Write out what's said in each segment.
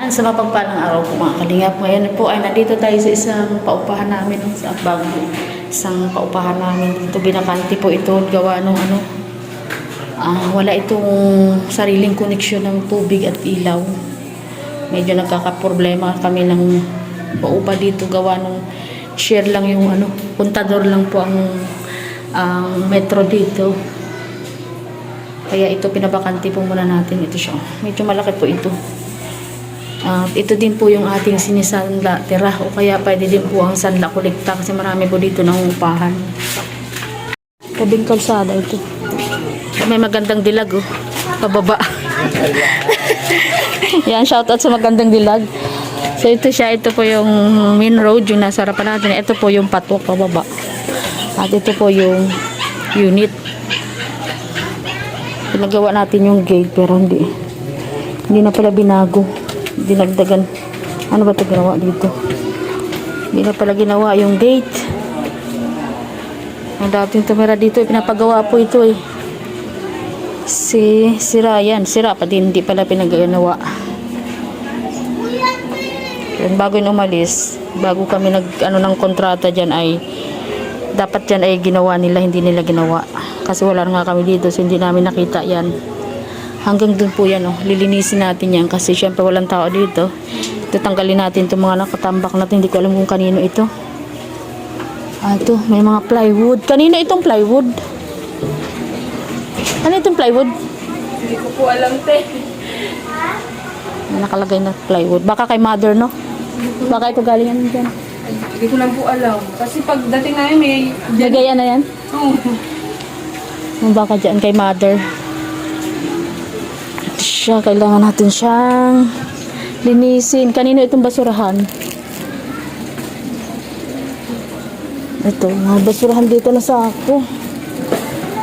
Sa mapagpalang araw po mga kalingap, ngayon po ay nandito tayo sa isang paupahan namin sa bago. Isang paupahan namin dito, binakante po ito, gawa nung wala itong sariling koneksyon ng tubig at ilaw. Medyo nagkakaproblema kami ng paupa dito, gawa nung share lang yung puntador lang po ang metro dito. Kaya ito pinabakante po muna natin. Ito siya, medyo malaki po ito. Ito din po yung ating sinisanla tira o kaya pwede din po ang sanla kolekta kasi marami po dito ng upahan. Tabing kalsada ito. May magandang dilag pababa. Yan, shoutout sa magandang dilag. So ito siya, ito po yung main road yung nasa harapan natin. Ito po yung patwalk pababa. At ito po yung unit. Pinagawa natin yung gate pero hindi na pala binago. Dinagdagan. Ano ba ito ginawa dito? Hindi na pala ginawa yung gate. Ang dating tumira dito, pinapagawa po ito sira yan. Sira pa din, hindi pala pinagagawa. Bago yung umalis, bago kami ng kontrata dyan ay dapat dyan ay ginawa nila, hindi nila ginawa. Kasi wala nga kami dito, so hindi namin nakita yan. Hanggang dun po yan, lilinisin natin yan kasi syempre walang tao dito. Tatanggalin natin itong mga nakatambak natin. Hindi ko alam kung kanino ito. Ito, may mga plywood. Kanino itong plywood? Ano itong plywood? Hindi ko po alam, te. Nakalagay na plywood. Baka kay mother, no? Baka ito galingan dyan. Hindi ko lang po alam. Kasi pagdating namin may... Lagayan na yan? Oo. Baka dyan kay mother. Siya, kailangan natin siyang linisin. Kanino itong basurahan? Ito, mga basurahan dito na sa ako.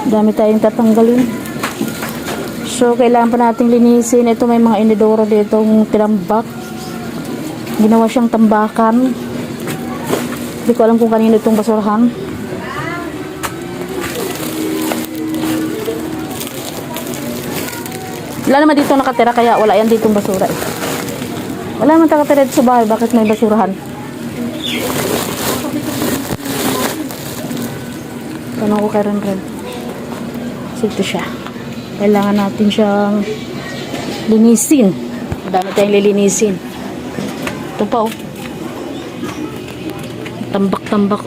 Dami tayong tatanggalin. So, kailangan pa natin linisin. Ito, may mga inidoro dito, tinambak. Ginawa siyang tambakan. Hindi ko alam kung kanino itong basurahan. Wala naman dito nakatira kaya wala yan ditong basura Wala naman nakatira dito sa bahay. Bakit may basurahan? Tanong ko kay Ren. Ito siya. Kailangan natin siyang linisin. Madami tayong lilinisin. Ito pa Tambak-tambak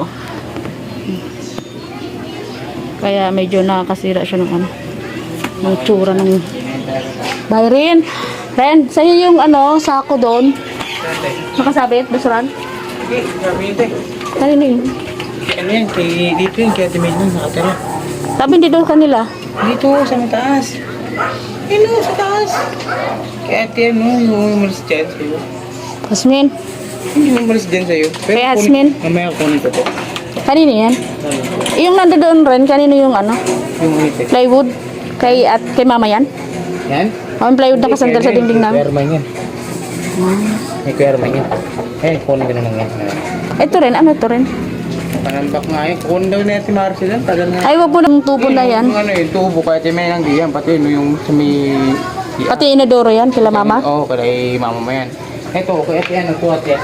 Kaya medyo nakakasira siya ng tsura ng Byron, Ren, sa'yo yung sako doon. Nakasabit, basuran? Okay, sabi yun, te. Kanino yun? Ano yan? Dito yun, kaya timid nun, nakatira. Sabi hindi doon kanila. Dito, sa may taas. Yun sa taas. Kaya ate, yung umalis dyan sa'yo. Hasmin, Hindi yung umalis dyan sa'yo. Kay Asmin? Mamaya kunin ko to. kanino yan? Yung nando doon rin, kanino yung Yung unit, eh. plywood? Kay mama yan? Yan? Yung plywood na kasandal sa dingding namin. May kuwerman yan. May kuwerman yan. Ayun, kunin ko na lang yan. Ito rin, ito rin? Panambak nga yun. Kunin daw na si Marcel yan. Tagal nga. Ay, wag mo ng tubo na yan. Yung tubo, kaya may nang diyan. Pati yung sa may... Pati inodoro yan, kila mama? Oo, kay mama mo yan. Ito, kaya ate yan. Ito, ate.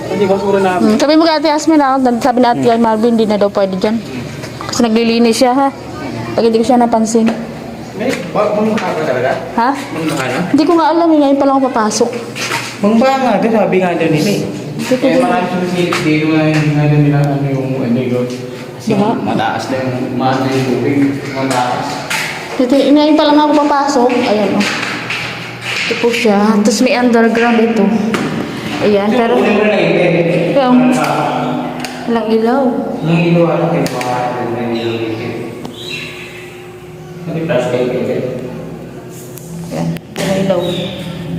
Hindi basura na. Sabi mo kay Ate Asmin sabi na Ate Marvin, hindi na daw pwede dyan. Kasi naglilinis siya Pag hindi ko siya napansin. Mangbaha ka talaga? Ha? Mangbaha na? Hindi ko nga alam, ngayon pa lang ako papasok. Mangbaha nga doon, sabi nga doon nila eh. Kaya marami sumisilip dito nga doon nila yung yun. Kasi mataas na yung tubig, mataas. Ngayon pa lang ako papasok. Ayan Ito po siya. Tapos may underground ito. Ayan, pero... Yung... Walang ilaw. Walang ilaw, ano kayo ba? Walang ilaw dito. Ano yung flash kayo kayo? Ayan, walang ilaw.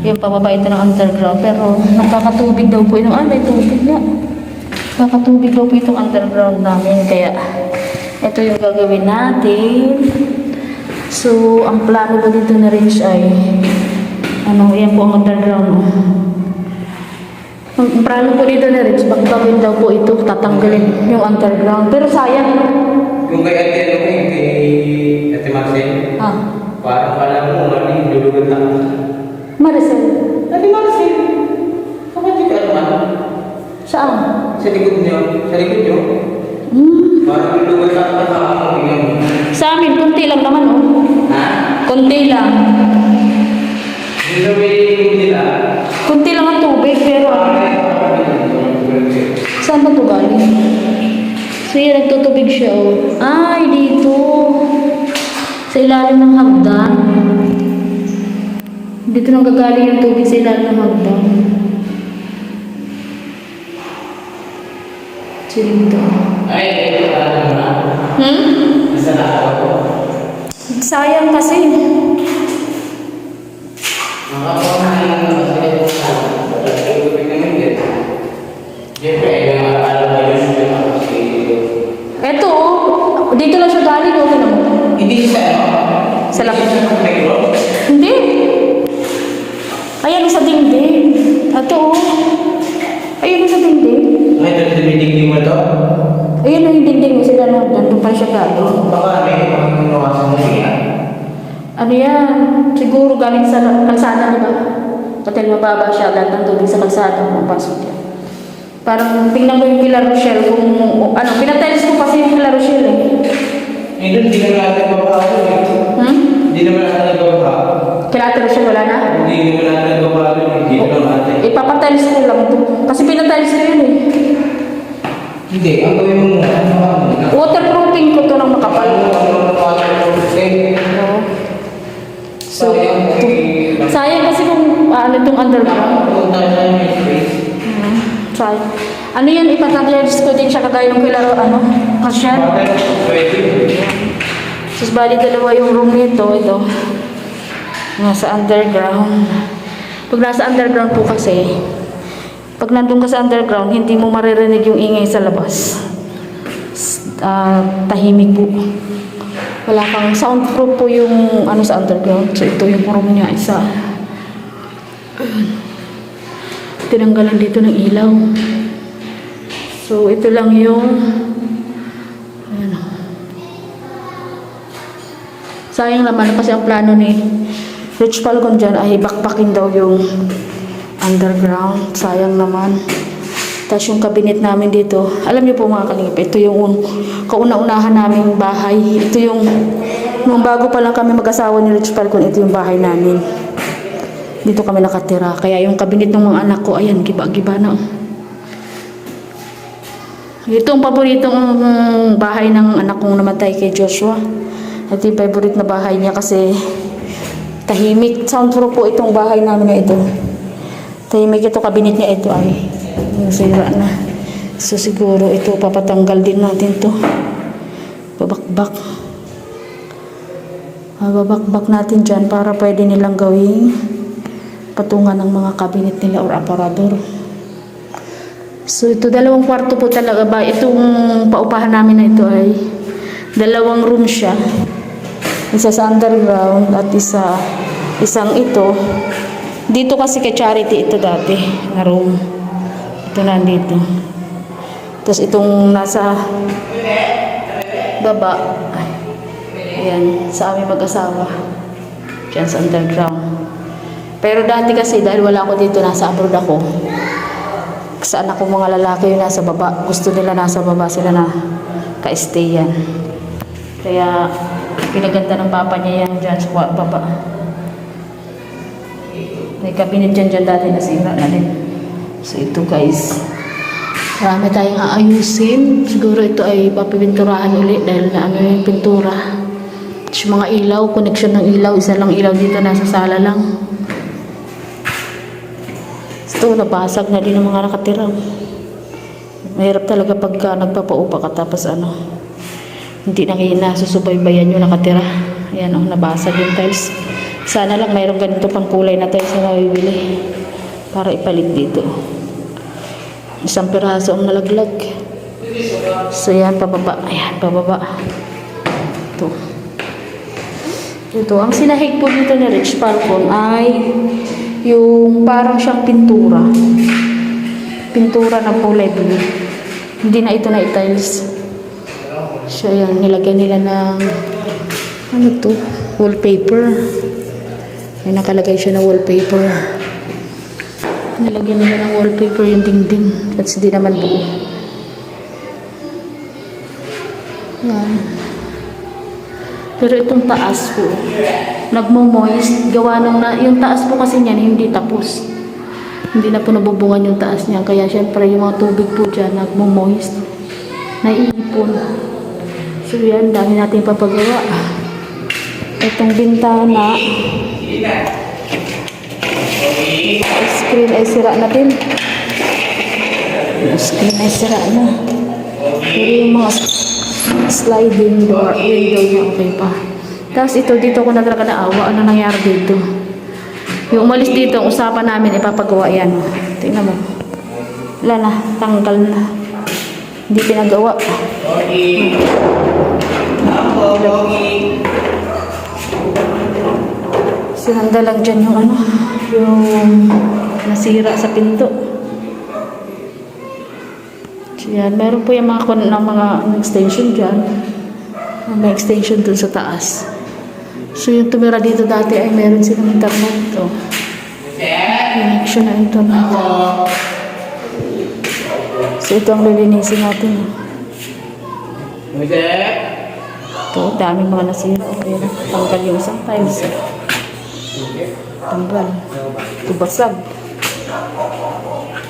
Yung pababa ito ng underground. Pero nakakatubig daw po ito. May tubig na. Nakakatubig daw po itong underground namin. Kaya ito yung gagawin natin. So, ang plano ko dito na rin siya ay yan po ang underground. Ang plano ko dito na rin, bagbagin daw po ito, tatanggalin yung underground. Pero sayang. Yung kay ate, kay ate Marcel. Ah. Parang mo, yung dulugan na. Maricel. Ate Marcel. Sa likod niyo. Sa likod niyo. Parang may lugar sa kasama mo. Sa amin, kunti lang naman, oh. Ha? Kunti lang. Dito may likod nila. Kunti lang ang tubig, pero saan ba ito galing? So yan, nagtutubig siya, oh. Ay, dito. Sa ilalim ng hagdan. Dito nang gagaling yung tubig sa ilalim ng hagdan. Dito. Ay, ano na? Isa na ako. Sayang kasi. Makapamahalan na kasi ito naman din. Siyempre, alam mo yun siya kasi... Eto, oh. Dito lang siya galing, oh. Tignan mo. Hindi siya ano? Sa lap- Hindi siya nag-micro? Hindi. Ayan, sa dingding. Ito, oh. Ayun sa dingding. Ay, ito diniding mo ito? Ayun na yung dingding mo sila na. Nandun pa siya galing. Baka may panginawasan mo siya. Ano yan? Siguro galing sa kalsada, di ba? Hotel mababa siya, lahat ng tubig sa kalsada, mapasok yan. Parang tingnan ko yung Pilar Rochelle kung ano, pinatiles ko kasi yung Pilar Rochelle eh. Eh, doon, hindi naman natin babaho eh. Hindi naman natin babaho. Kila Rochelle wala na? Hindi naman natin babaho eh. Hindi naman natin. Ipapatiles ko lang ito. Kasi pinatiles ko yun eh. Hindi, ang gawin mo ano? Waterproofing ko to ng makapal. Oo. So, sayang kasi kung ano itong underground. Sayang. Ano yan, ipatatiles ko din siya kagaya ng Pilar, ano, Rochelle. Sus, bali dalawa yung room nito, ito. Nasa underground. Pag nasa underground po kasi, pag nandun ka sa underground, hindi mo maririnig yung ingay sa labas. Tahimik po. Wala kang soundproof po yung ano sa underground. So ito yung room niya, isa. Tinanggalan dito ng ilaw. So ito lang yung ayan. Sayang naman kasi ang plano ni Rich Falcon dyan ay bakbakin daw yung underground. Sayang naman. Tapos yung cabinet namin dito, alam niyo po mga kalingap, ito yung kauna-unahan naming bahay. Ito yung, nung bago pa lang kami mag-asawa ni Rich Falcon, ito yung bahay namin. Dito kami nakatira. Kaya yung cabinet ng mga anak ko, ayan, giba-giba na. Ito ang paboritong bahay ng anak kong namatay kay Joshua. Ito yung favorite na bahay niya kasi tahimik. Soundproof po itong bahay namin na ito. Tahimik ito, cabinet niya ito ay sira na. So siguro ito papatanggal din natin to. Babakbak. Babakbak natin dyan para pwede nilang gawing patungan ng mga cabinet nila or aparador. So ito dalawang kwarto po talaga ba? Itong paupahan namin na ito ay dalawang room siya. Isa sa underground at isang ito. Dito kasi kay Charity ito dati na room. Ito nandito. Tapos itong nasa baba. Ayan, sa aming mag-asawa. Diyan sa underground. Pero dati kasi dahil wala ako dito, nasa abroad ako. Sa anak ko mga lalaki yung nasa baba. Gusto nila nasa baba sila na ka-stay yan. Kaya pinaganda ng papa niya yan dyan sa baba. May kabinet dyan dati nasira na din. So ito guys, marami tayong aayusin. Siguro ito ay papipinturahan ulit dahil na ano yung pintura. Tapos yung mga ilaw, connection ng ilaw, isa lang ilaw dito, nasa sala lang. Ito, nabasag na din ng mga nakatira. Mahirap talaga pagka nagpapaupa ka tapos ano, hindi na susubaybayan yung nakatira. Ayan o, nabasag yung tiles. Sana lang mayroong ganito pang kulay na tiles na nabibili para ipalit dito. Isang piraso ang nalaglag. So yan, pababa. Ayan, pababa. Ito. Ito, ang sinahig po dito ni Rich Falcon ay yung parang siyang pintura. Pintura na kulay blue. Hindi na ito na i-tiles. So yan, nilagyan nila ng ano to? Wallpaper. May nakalagay siya na wallpaper. Nilagyan nila ng wallpaper yung dingding. At hindi naman buo. Yan. Pero itong taas po, nagmo-moist. Gawa nung yung taas po kasi niyan, hindi tapos. Hindi na po nabubungan yung taas niya. Kaya syempre, yung mga tubig po dyan, nagmo-moist. Naiipon. So yan, dami natin papagawa. Itong bintana. Screen ay sira na din. Yung screen ay sira na. Pero yung mga sliding door, window niya okay pa. Tapos ito, dito ko na talaga naawa. Ano nangyari dito? Yung umalis dito, ang usapan namin, ipapagawa yan. Tingnan mo. Wala na, tanggal na. Hindi pinagawa. Sinanda lang dyan yung ano, yung nasira sa pinto. So yan, meron po yung mga extension dyan. May extension dun sa taas. So yung tumira dito dati ay meron silang internet. So, connection na internet. So ito ang lilinisin natin. Ito, daming mga nasira. Okay na. Tanggal yung isang tiles. Tanggal. Ito basag.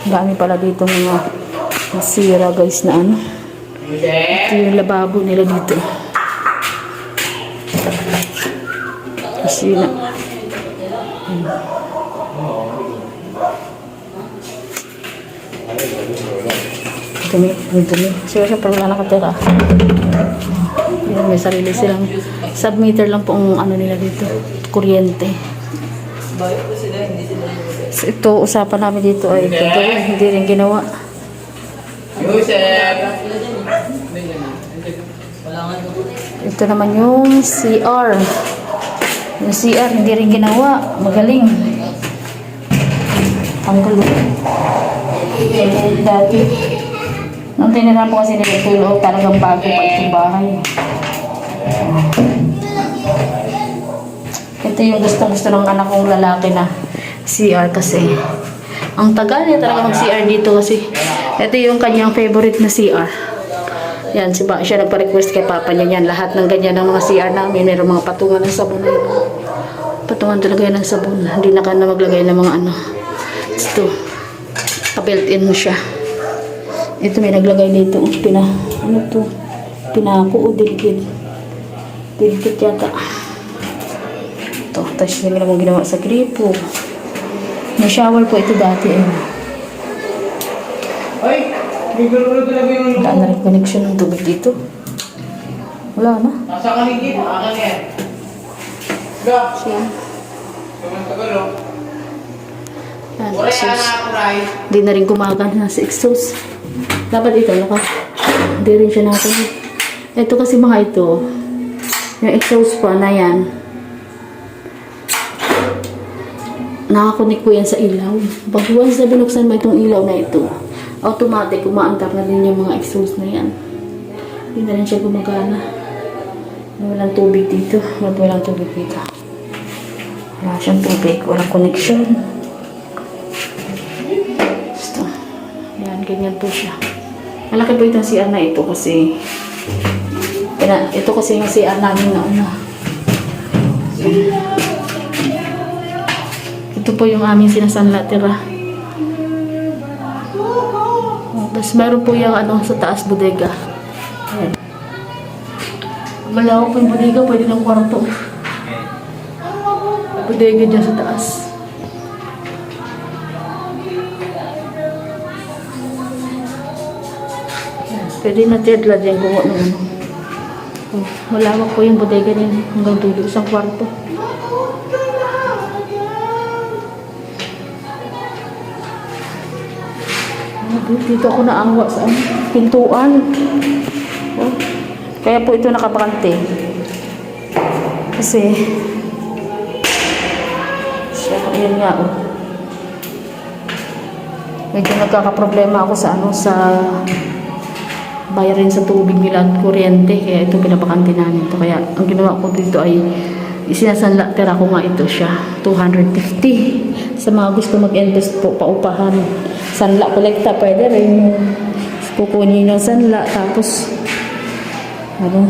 Dami pala dito mga nasira guys na ano. Ito yung lababo nila dito. Kasi na. Dumi. Siyempre wala nakatira. May sarili silang submeter lang po ang ano nila dito. Kuryente. So, ito, usapan namin dito ay ito, hindi rin ginawa. Ito naman yung CR. Yung CR, hindi rin ginawa. Magaling. Ang gulo. Dati. Nung tinira po kasi nila ito, talagang bago pa itong bahay. Ito yung gusto ng anak kong lalaki na CR kasi. Ang tagal niya talaga mag-CR dito kasi. Ito yung kanyang favorite na CR. Yan, siya nagpa-request kay papa niya yan. Lahat ng ganyan ng mga CR namin, mayroong mga patungan ng sabon na yun. Patungan talaga yan ng sabon. Hindi na ka na maglagay ng mga ano. Ito. Pa-built-in mo siya. Ito may naglagay dito. Ano to? Pinako o diligid. Diligid yata. Ito. Tapos hindi naman ginawa sa gripo. May shower po ito dati. Wala na rin connection ng tubig dito. Wala na. Nasa kaligid, akan yan. Siya. Yan, Wala exhaust. na ako, Rai. Hindi na rin gumagana sa exhaust. Dapat ito, hindi rin siya natin. Ito kasi mga ito, yung exhaust pa na yan, nakakonek po yan sa ilaw. Pag once na binuksan mo itong ilaw na ito, automatic, umaantar na din yung mga exhaust na yan. Hindi na rin siya gumagana. Walang tubig dito. Walang tubig dito. Wala siyang tubig. Walang connection. Basta. Yan, ganyan po siya. Malaki po itong CR na ito kasi ito kasi yung CR namin na una. Ito po yung aming sinasanlatira. Tapos meron po yung ano sa taas bodega. Ayan. Malawak po yung bodega, pwede ng kwarto. Bodega dyan sa taas. Pwede na tiyadla dyan kung ano. Malawak po yung bodega din hanggang dulo, isang kwarto. Dito ako naawa sa pintuan. Oh. Kaya po ito nakabakante. Kasi siya, yun nga oh. Medyo nagkakaproblema ako sa ano, sa bayarin sa tubig nila at kuryente. Kaya ito pinabakante namin ito. Kaya ang ginawa ko dito ay isinasanlatira ko nga ito siya. 250. Sa mga gusto mag-invest po, paupahan. Sanla kolekta, pwede rin kukunin yung sanla. Tapos Ano?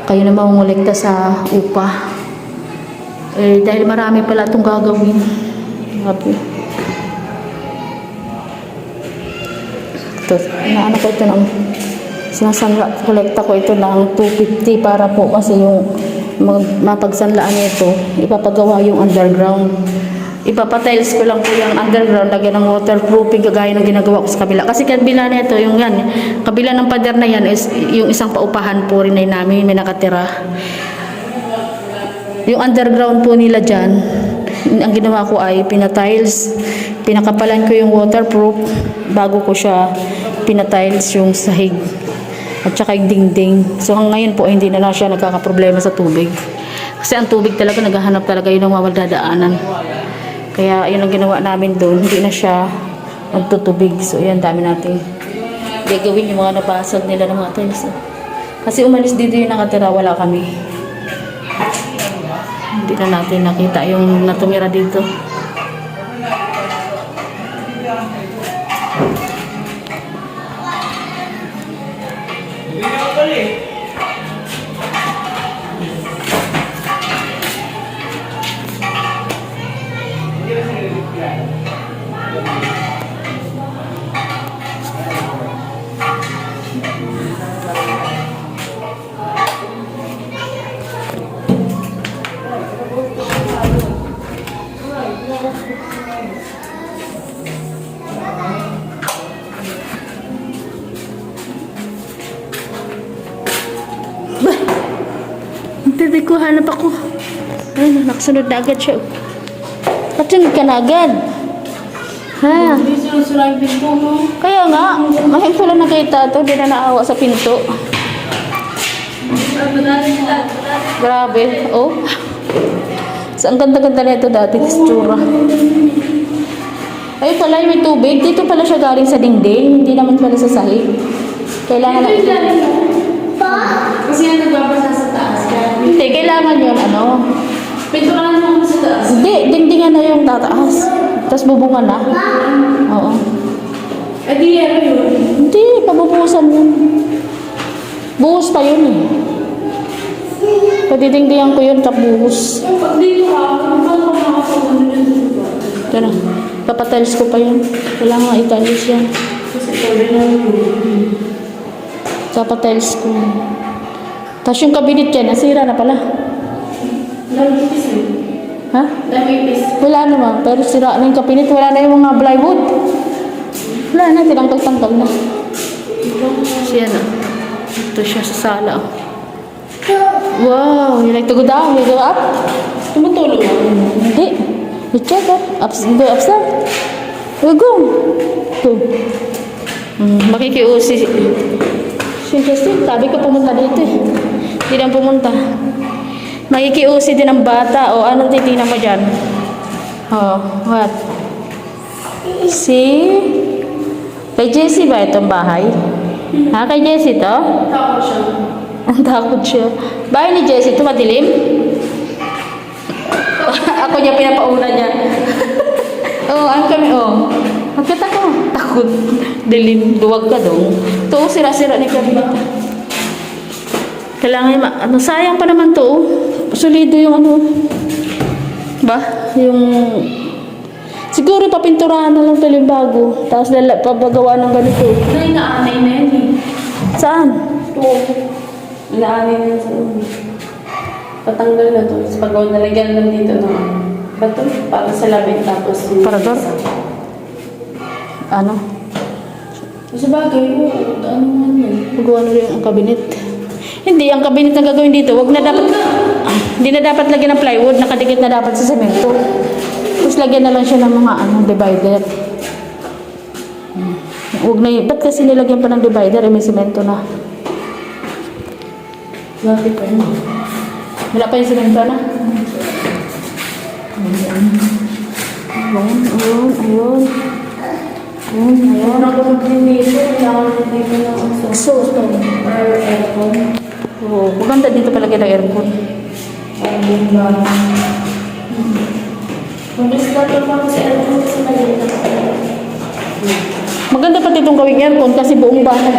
Kayo na mangungulekta sa upa. Eh, dahil marami pala itong gagawin. Sabi. Ito, inaano ko ito ng kolekta ko ito ng 250 para po kasi yung mapagsanlaan nito, ipapagawa yung underground. Ipapatiles ko lang po yung underground, lagyan ng waterproofing kagaya ng ginagawa ko sa kabila. Kasi kabila nito, yung yan, kabila ng pader na yan is yung isang paupahan po rin ay namin, may nakatira. Yung underground po nila dyan, ang ginawa ko ay pinatiles. Pinakapalan ko yung waterproof bago ko siya pinatiles yung sahig at saka yung dingding. So ngayon po ay hindi na siya nagkakaproblema sa tubig. Kasi ang tubig talaga, naghahanap talaga yun ng mamadadaanan. Kaya yun ang ginawa namin doon, hindi na siya magtutubig. So yan, dami natin gagawin yung mga nabasag nila ng mga tiles. Kasi umalis dito yung nakatira, wala kami. Hindi na natin nakita yung natumira dito. Hindi ko hanap ako. Ayun, nakasunod na agad siya. Kasunod ka na agad. Ha? Hindi sinusulang pinto mo. Kaya nga, ngayon ko lang nakita ito. Hindi na naawa sa pinto. Grabe. Oh. So, ang ganda-ganda na ito dati. Textura. Ay pala, may tubig. Dito pala siya galing sa dingding. Hindi naman pala sa sahig. Kailangan na ito. Kasi yan nagbabasa sa taas. Hindi, kailangan yun, ano? Pinturahan mo sa taas. Hindi, dingdingan na yung tataas. Tapos bubungan na. Oo. Eh di ano yun? Hindi, pabubuhusan yun. Buhos pa yun eh. Padidingdihan ko yun, tapos buhos. Pag dito ka, paano ka makapag-ano yun? Ito na. Papatiles ko pa yun. Kailangan italis yan. Kasi sabi na yun. Papatiles ko. Tapos yung kabinet yan, nasira na pala. Lamipis eh. Ha? Lamipis. Wala naman. Pero sira na yung kabinet. Wala na yung mga plywood. Wala na. Tinanggal-tanggal na. Siya na. Ito siya sa sala. Wow. You like to go down? You go up? Tumutulog ako. Hindi. You check up. Go upstairs. You go. Go. Makikiusi. Si Justin, sabi ko pumunta dito eh. Hindi na pumunta. Makikiusi din ang bata. O anong titingnan mo dyan? Oh, what? See? Kay Jessie ba itong bahay? Ha? Kay Jessie to? Takot siya. Ang takot siya. Bahay ni Jessie ito madilim? Ako niya pinapauna niya. Oo, ano kami, oh. Bakit ako? Takot. Dilim, duwag ka dong. Ito, sira-sira ni Kabita. Kailangan yung, ano, sayang pa naman to. Solido yung ano. Ba? Yung, siguro papinturahan na lang ito yung bago. Tapos papagawa ng ganito. Naanay na yan eh. Saan? Oo. Naanay na yan sa ulo. Patanggal na to. Tapos pag nalagyan lang dito ng bato para sa labing tapos Parador? Ano? Sa bagay, ano man yun? Magawa na rin ang kabinet. Hindi, ang kabinet na gagawin dito, wag na dapat, hindi na dapat lagyan ng plywood, nakadikit na dapat sa semento. Tapos lagyan na lang siya ng mga divider. Wag na yun. Ba't kasi nilagyan pa ng divider, may semento na. Bakit pa yun? Wala pa yung semento na? Ayun, ayun, ayun. Ayun, ayun. Ako mag-diniso, kailangan na dito ng Exhaust pa rin. or aircon. Oo, maganda dito palagay ng aircon. Ayun ba? Mag-start lang ako sa aircon sa maliit na Maganda pati itong gawing aircon kasi buong bahay.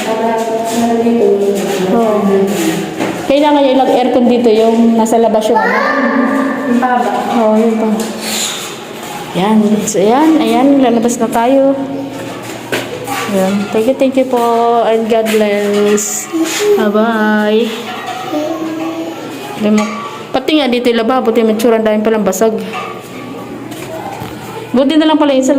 Para dito. Oo. Kailangan yung ilang aircon dito, yung nasa labas yung ano. Yung baba. Oo, yun pa. Yan. So, ayan, lalabas na tayo. Yan. Thank you po. And God bless. Bye-bye. Pati nga dito yung lababo, pati yung matsura, dahil palang basag. Buti na lang pala yung